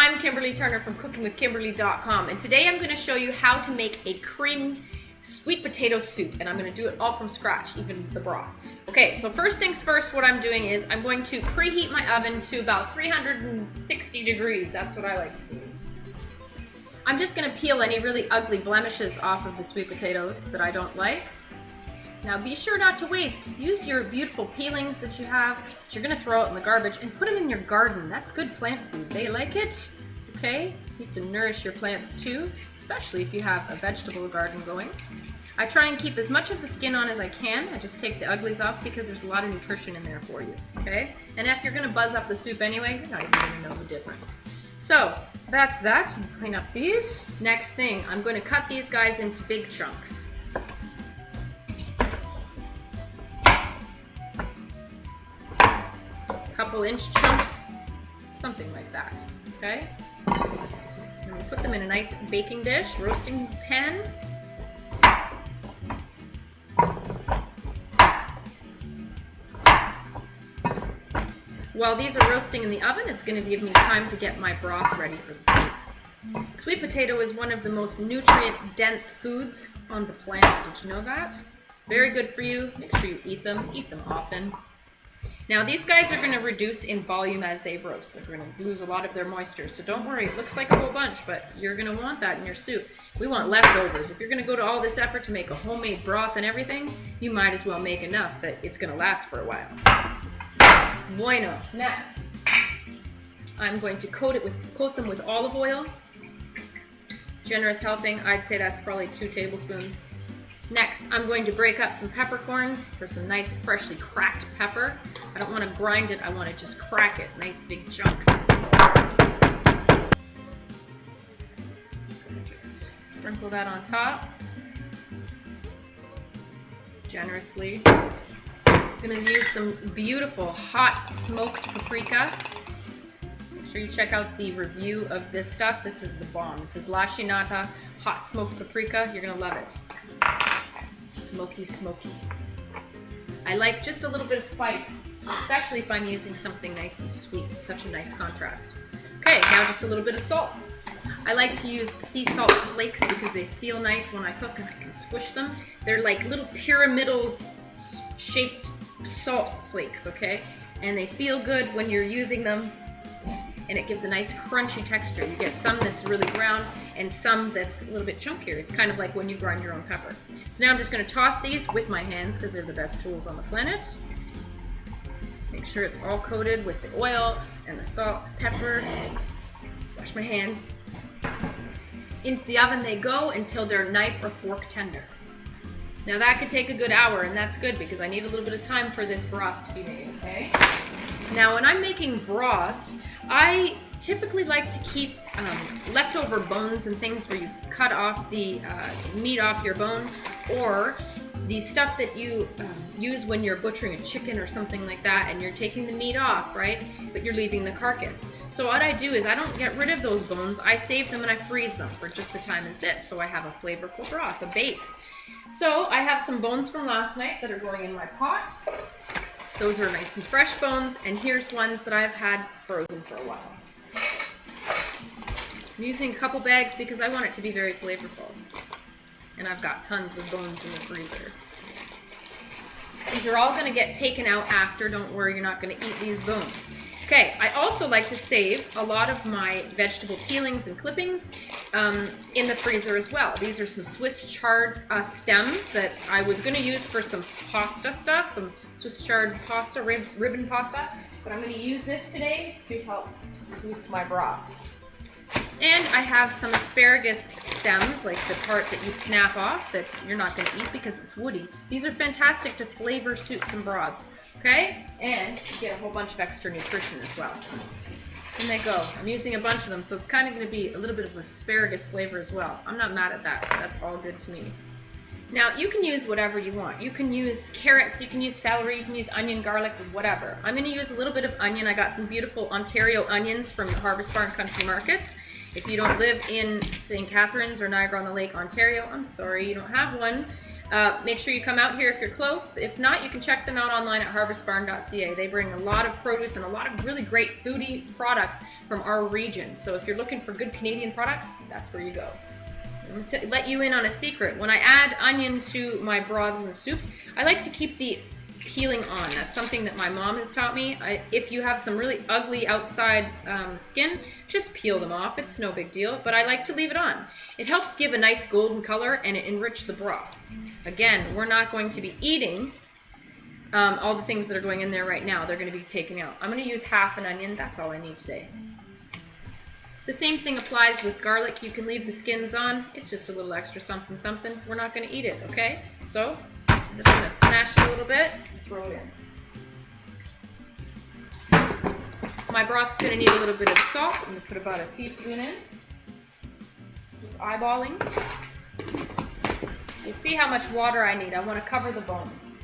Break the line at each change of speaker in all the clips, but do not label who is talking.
I'm Kimberly Turner from cookingwithkimberly.com, and today I'm going to show you how to make a creamed sweet potato soup, and I'm going to do it all from scratch, even the broth. Okay, so first things first, what I'm doing is I'm going to preheat my oven to about 360 degrees. That's what I like to do. I'm just going to peel any really ugly blemishes off of the sweet potatoes that I don't like. Now be sure not to waste. Use your beautiful peelings that you have, that you're gonna throw out in the garbage, and put them in your garden. That's good plant food. They like it, okay? You need to nourish your plants too, especially if you have a vegetable garden going. I try and keep as much of the skin on as I can. I just take the uglies off because there's a lot of nutrition in there for you, okay? And if you're gonna buzz up the soup anyway, you're not even gonna know the difference. So that's that. Clean up these. Next thing, I'm gonna cut these guys into big chunks. Couple inch chunks, something like that, okay? And we put them in a nice baking dish, roasting pan. While these are roasting in the oven, it's going to give me time to get my broth ready for the soup. Sweet potato is one of the most nutrient-dense foods on the planet. Did you know that? Very good for you. Make sure you eat them often. Now these guys are going to reduce in volume as they roast. They're going to lose a lot of their moisture, so don't worry. It looks like a whole bunch, but you're going to want that in your soup. We want leftovers. If you're going to go to all this effort to make a homemade broth and everything, you might as well make enough that it's going to last for a while. Bueno. Next, I'm going to coat them with olive oil. Generous helping, I'd say that's probably 2 tablespoons. Next, I'm going to break up some peppercorns for some nice freshly cracked pepper. I don't want to grind it, I want to just crack it, nice big chunks. Just sprinkle that on top, generously. I'm going to use some beautiful hot smoked paprika. Make sure you check out the review of this stuff. This is the bomb. This is La Chinata hot smoked paprika. You're going to love it. Smoky, smoky. I like just a little bit of spice, especially if I'm using something nice and sweet. It's such a nice contrast. Okay, now just a little bit of salt. I like to use sea salt flakes because they feel nice when I cook and I can squish them. They're like little pyramidal shaped salt flakes, okay? And they feel good when you're using them, and it gives a nice crunchy texture. You get some that's really ground and some that's a little bit chunkier. It's kind of like when you grind your own pepper. So now I'm just going to toss these with my hands because they're the best tools on the planet. Make sure it's all coated with the oil and the salt, pepper. Wash my hands. Into the oven they go until they're knife or fork tender. Now that could take a good hour, and that's good because I need a little bit of time for this broth to be made, okay? Now when I'm making broths, I typically like to keep leftover bones and things where you cut off the meat off your bone, or the stuff that you use when you're butchering a chicken or something like that, and you're taking the meat off, right? But you're leaving the carcass. So what I do is I don't get rid of those bones. I save them and I freeze them for just a time as this, so I have a flavorful broth, a base. So I have some bones from last night that are going in my pot. Those are nice and fresh bones, and here's ones that I've had frozen for a while. I'm using a couple bags because I want it to be very flavorful. And I've got tons of bones in the freezer. These are all going to get taken out after. Don't worry, you're not going to eat these bones. Okay, I also like to save a lot of my vegetable peelings and clippings in the freezer as well. These are some Swiss chard stems that I was going to use for some pasta stuff, some Swiss chard pasta, ribbon pasta, but I'm going to use this today to help boost my broth. And I have some asparagus stems, like the part that you snap off that you're not going to eat because it's woody. These are fantastic to flavor soups and broths, okay? And you get a whole bunch of extra nutrition as well. In they go. I'm using a bunch of them, so it's kind of going to be a little bit of asparagus flavor as well. I'm not mad at that. That's all good to me. Now, you can use whatever you want. You can use carrots, you can use celery, you can use onion, garlic, whatever. I'm going to use a little bit of onion. I got some beautiful Ontario onions from the Harvest Barn Country Markets. If you don't live in St. Catharines or Niagara on the Lake, Ontario, I'm sorry you don't have one. Make sure you come out here if you're close. If not, you can check them out online at harvestbarn.ca. They bring a lot of produce and a lot of really great foodie products from our region. So if you're looking for good Canadian products, that's where you go. I'm going to let you in on a secret. When I add onion to my broths and soups, I like to keep the peeling on. That's something that my mom has taught me. If you have some really ugly outside skin, just peel them off. It's no big deal, but I like to leave it on. It helps give a nice golden color and it enriches the broth. Again, we're not going to be eating all the things that are going in there right now. They're going to be taken out. I'm going to use half an onion. That's all I need today. The same thing applies with garlic. You can leave the skins on. It's just a little extra something something. We're not going to eat it, okay? So I'm just going to smash it a little bit. Throw it in. My broth's going to need a little bit of salt. I'm going to put about a teaspoon in. Just eyeballing. You see how much water I need. I want to cover the bones.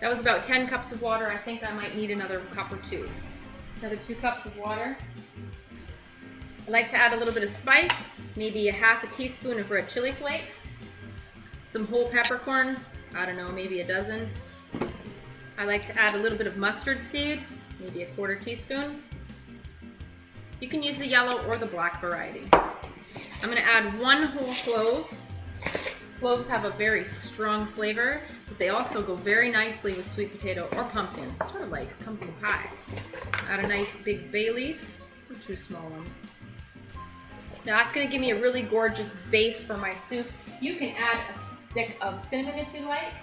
That was about 10 cups of water. I think I might need another cup or two. Another 2 cups of water. I like to add a little bit of spice, maybe a half a teaspoon of red chili flakes, some whole peppercorns, I don't know, maybe a dozen. I like to add a little bit of mustard seed, maybe a 1/4 teaspoon. You can use the yellow or the black variety. I'm going to add 1 whole clove. Cloves have a very strong flavor, but they also go very nicely with sweet potato or pumpkin, sort of like pumpkin pie. Add a nice big bay leaf, or 2 small ones. Now that's going to give me a really gorgeous base for my soup. You can add a stick of cinnamon if you like,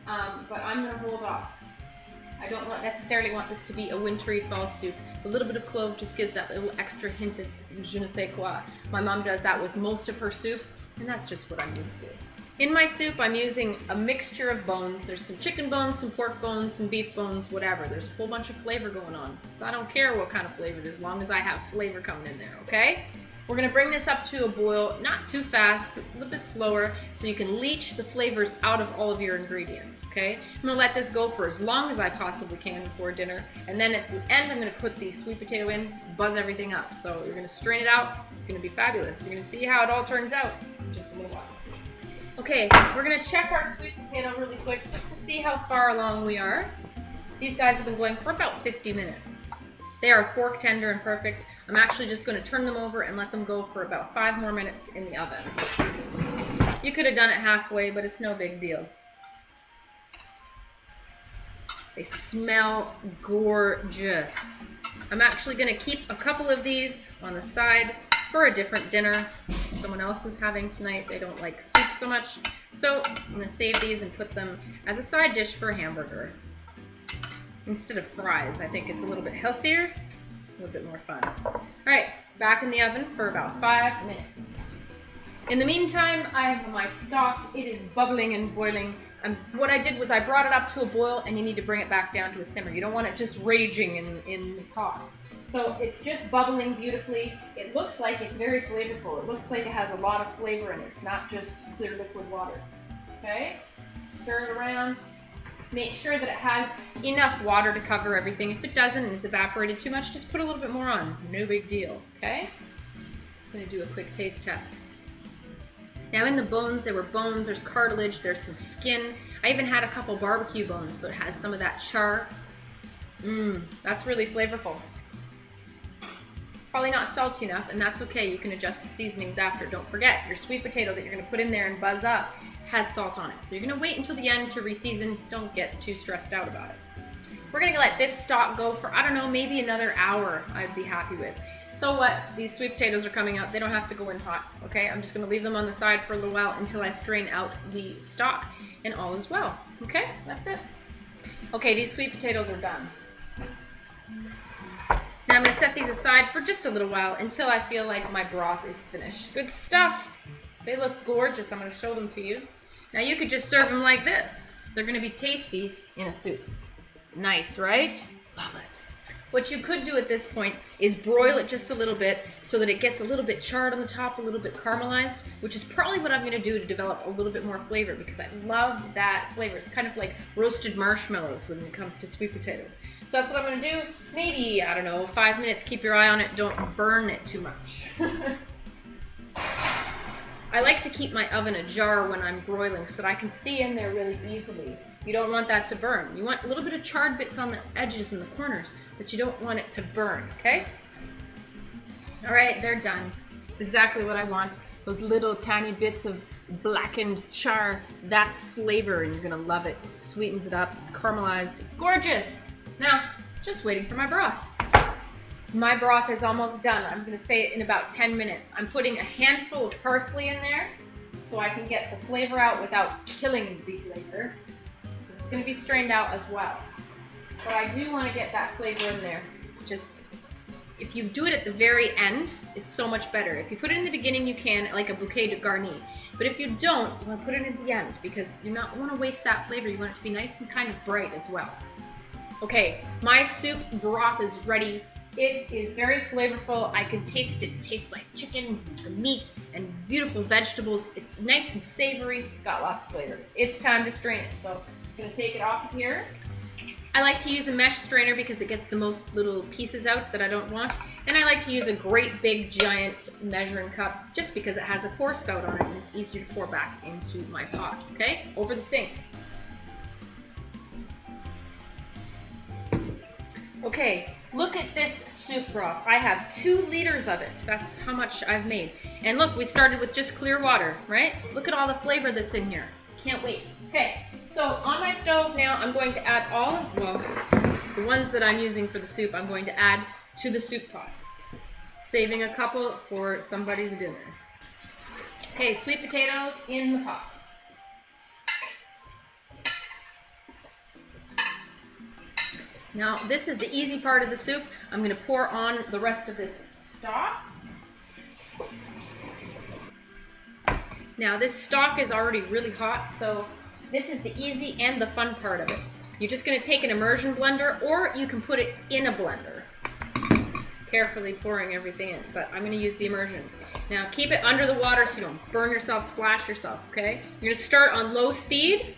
but I'm going to hold off. I don't necessarily want this to be a wintry fall soup. A little bit of clove just gives that little extra hint of je ne sais quoi. My mom does that with most of her soups, and that's just what I'm used to. In my soup, I'm using a mixture of bones. There's some chicken bones, some pork bones, some beef bones, whatever. There's a whole bunch of flavor going on. I don't care what kind of flavor it is, as long as I have flavor coming in there, okay? We're gonna bring this up to a boil, not too fast, but a little bit slower, so you can leach the flavors out of all of your ingredients, okay? I'm gonna let this go for as long as I possibly can before dinner, and then at the end, I'm gonna put the sweet potato in, buzz everything up. So you're gonna strain it out. It's gonna be fabulous. You're gonna see how it all turns out in just a little while. Okay, we're gonna check our sweet potato really quick just to see how far along we are. These guys have been going for about 50 minutes. They are fork tender and perfect. I'm actually just gonna turn them over and let them go for about 5 more minutes in the oven. You could have done it halfway, but it's no big deal. They smell gorgeous. I'm actually gonna keep a couple of these on the side for a different dinner someone else is having tonight. They don't like soup so much. So I'm gonna save these and put them as a side dish for a hamburger. Instead of fries, I think it's a little bit healthier, a little bit more fun. All right, back in the oven for about 5 minutes. In the meantime, I have my stock. It is bubbling and boiling. What I did was I brought it up to a boil, and you need to bring it back down to a simmer. You don't want it just raging in the pot. So it's just bubbling beautifully. It looks like it's very flavorful. It looks like it has a lot of flavor, and it's not just clear liquid water. Okay, stir it around. Make sure that it has enough water to cover everything. If it doesn't and it's evaporated too much, just put a little bit more on. No big deal, okay? I'm gonna do a quick taste test. Now in the bones, there were bones, there's cartilage, there's some skin. I even had a couple barbecue bones, so it has some of that char. That's really flavorful. Probably not salty enough, and that's okay. You can adjust the seasonings after. Don't forget, your sweet potato that you're gonna put in there and buzz up has salt on it. So you're gonna wait until the end to reseason. Don't get too stressed out about it. We're gonna let this stock go for, I don't know, maybe another hour I'd be happy with. So what, these sweet potatoes are coming out. They don't have to go in hot, okay? I'm just gonna leave them on the side for a little while until I strain out the stock, and all is well, okay? That's it. Okay, these sweet potatoes are done. Now I'm gonna set these aside for just a little while until I feel like my broth is finished. Good stuff. They look gorgeous. I'm gonna show them to you. Now you could just serve them like this. They're gonna be tasty in a soup. Nice, right? Love it. What you could do at this point is broil it just a little bit so that it gets a little bit charred on the top, a little bit caramelized, which is probably what I'm gonna do to develop a little bit more flavor, because I love that flavor. It's kind of like roasted marshmallows when it comes to sweet potatoes. So that's what I'm gonna do. Maybe, I don't know, 5 minutes, keep your eye on it, don't burn it too much. I like to keep my oven ajar when I'm broiling so that I can see in there really easily. You don't want that to burn. You want a little bit of charred bits on the edges and the corners, but you don't want it to burn, okay? All right, they're done. It's exactly what I want. Those little tiny bits of blackened char, that's flavor, and you're gonna love it. It sweetens it up, it's caramelized, it's gorgeous. Now, just waiting for my broth. My broth is almost done. I'm gonna say it in about 10 minutes. I'm putting a handful of parsley in there so I can get the flavor out without killing the flavor. It's gonna be strained out as well. But I do wanna get that flavor in there. Just, if you do it at the very end, it's so much better. If you put it in the beginning, you can, like a bouquet de garni. But if you don't, you wanna put it at the end because you don't wanna waste that flavor. You want it to be nice and kind of bright as well. Okay, my soup broth is ready. It is very flavorful. I can taste it. It tastes like chicken, meat, and beautiful vegetables. It's nice and savory. Got lots of flavor. It's time to strain it. So I'm just gonna take it off of here. I like to use a mesh strainer because it gets the most little pieces out that I don't want. And I like to use a great big giant measuring cup just because it has a pour spout on it and it's easier to pour back into my pot, okay? Over the sink. Okay, look at this soup broth. I have 2 liters of it. That's how much I've made. And look, we started with just clear water, right? Look at all the flavor that's in here. Can't wait. Okay, so on my stove now, I'm going to add all of, well, the ones that I'm using for the soup, I'm going to add to the soup pot. Saving a couple for somebody's dinner. Okay, sweet potatoes in the pot. Now, this is the easy part of the soup. I'm gonna pour on the rest of this stock. Now, this stock is already really hot, so this is the easy and the fun part of it. You're just gonna take an immersion blender, or you can put it in a blender. Carefully pouring everything in, but I'm gonna use the immersion. Now, keep it under the water so you don't burn yourself, splash yourself, okay? You're gonna start on low speed,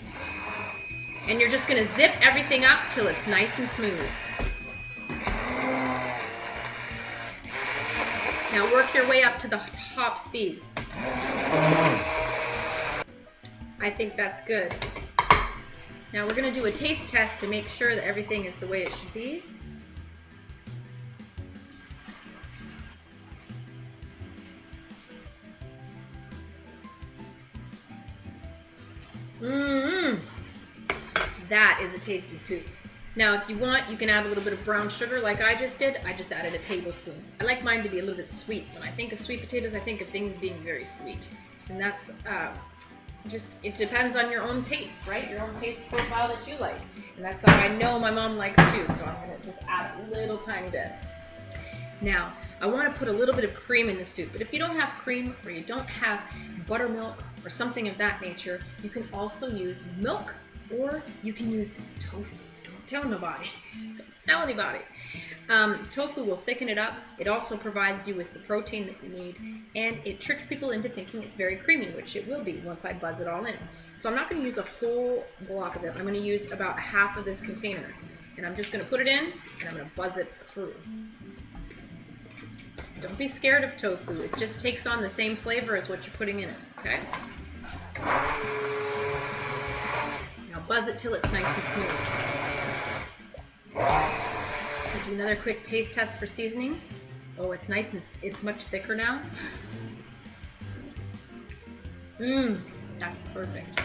and you're just gonna zip everything up till it's nice and smooth. Now work your way up to the top speed. I think that's good. Now we're gonna do a taste test to make sure that everything is the way it should be. That is a tasty soup. Now, if you want, you can add a little bit of brown sugar like I just did. I just added a tablespoon. I like mine to be a little bit sweet. When I think of sweet potatoes, I think of things being very sweet. And that's just, it depends on your own taste, right? Your own taste profile that you like. And that's how I know my mom likes too, so I'm gonna just add a little tiny bit. Now, I wanna put a little bit of cream in the soup, but if you don't have cream or you don't have buttermilk or something of that nature, you can also use milk or you can use tofu. Don't tell nobody. Don't tell anybody. Tofu will thicken it up. It also provides you with the protein that you need, and it tricks people into thinking it's very creamy, which it will be once I buzz it all in. So I'm not going to use a whole block of it. I'm going to use about half of this container, and I'm just going to put it in, and I'm going to buzz it through. Don't be scared of tofu. It just takes on the same flavor as what you're putting in it, okay? Now buzz it till it's nice and smooth. I'll do another quick taste test for seasoning. Oh, it's nice and it's much thicker now. That's perfect.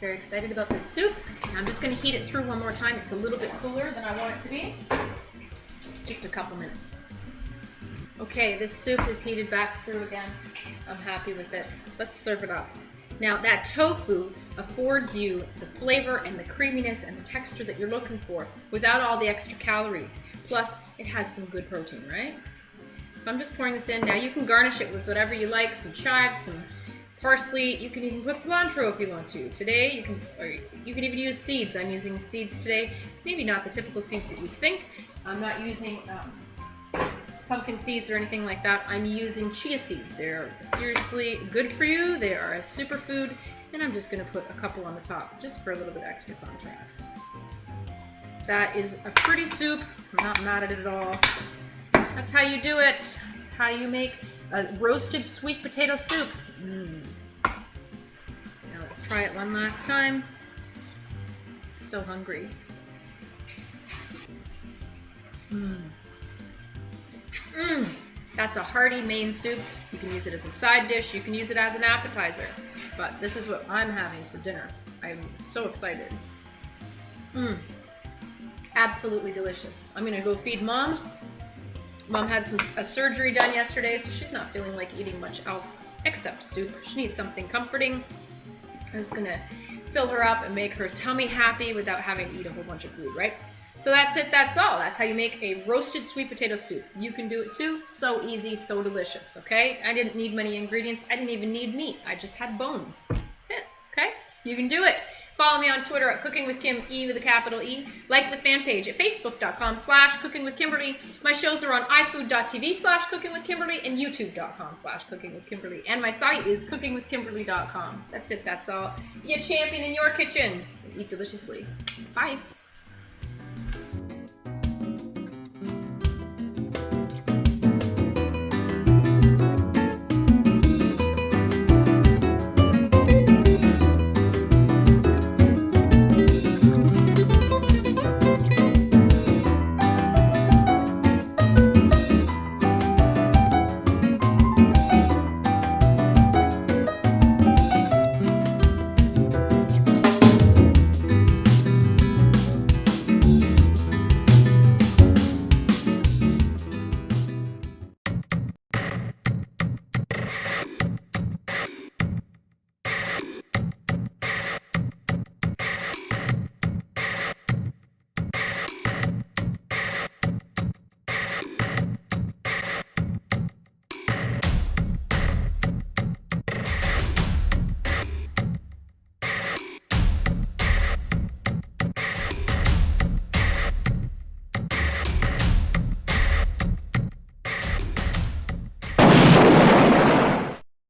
Very excited about this soup. Now I'm just going to heat it through one more time. It's a little bit cooler than I want it to be. Just a couple minutes. Okay, this soup is heated back through again. I'm happy with it. Let's serve it up. Now that tofu affords you the flavor and the creaminess and the texture that you're looking for without all the extra calories. Plus, it has some good protein, right? So I'm just pouring this in. Now you can garnish it with whatever you like, some chives, some parsley. You can even put cilantro if you want to. Today, you can even use seeds. I'm using seeds today. Maybe not the typical seeds that you think. I'm not using pumpkin seeds or anything like that. I'm using chia seeds. They're seriously good for you. They are a superfood, and I'm just gonna put a couple on the top just for a little bit extra contrast. That is a pretty soup. I'm not mad at it at all. That's how you do it. That's how you make a roasted sweet potato soup. Now let's try it one last time. So hungry. That's a hearty main soup. You can use it as a side dish. You can use it as an appetizer. But this is what I'm having for dinner. I'm so excited. Absolutely delicious. I'm gonna go feed Mom. Mom had a surgery done yesterday, so she's not feeling like eating much else except soup. She needs something comforting. It's gonna fill her up and make her tummy happy without having to eat a whole bunch of food, right? So that's it, that's all. That's how you make a roasted sweet potato soup. You can do it too. So easy, so delicious, okay? I didn't need many ingredients. I didn't even need meat. I just had bones. That's it, okay? You can do it. Follow me on Twitter at Cooking with Kim, E with a capital E. Like the fan page at facebook.com/cookingwithkimberly. My shows are on ifood.tv/cookingwithkimberly and youtube.com/cookingwithkimberly. And my site is cookingwithkimberly.com. That's it, that's all. Be a champion in your kitchen and eat deliciously. Bye.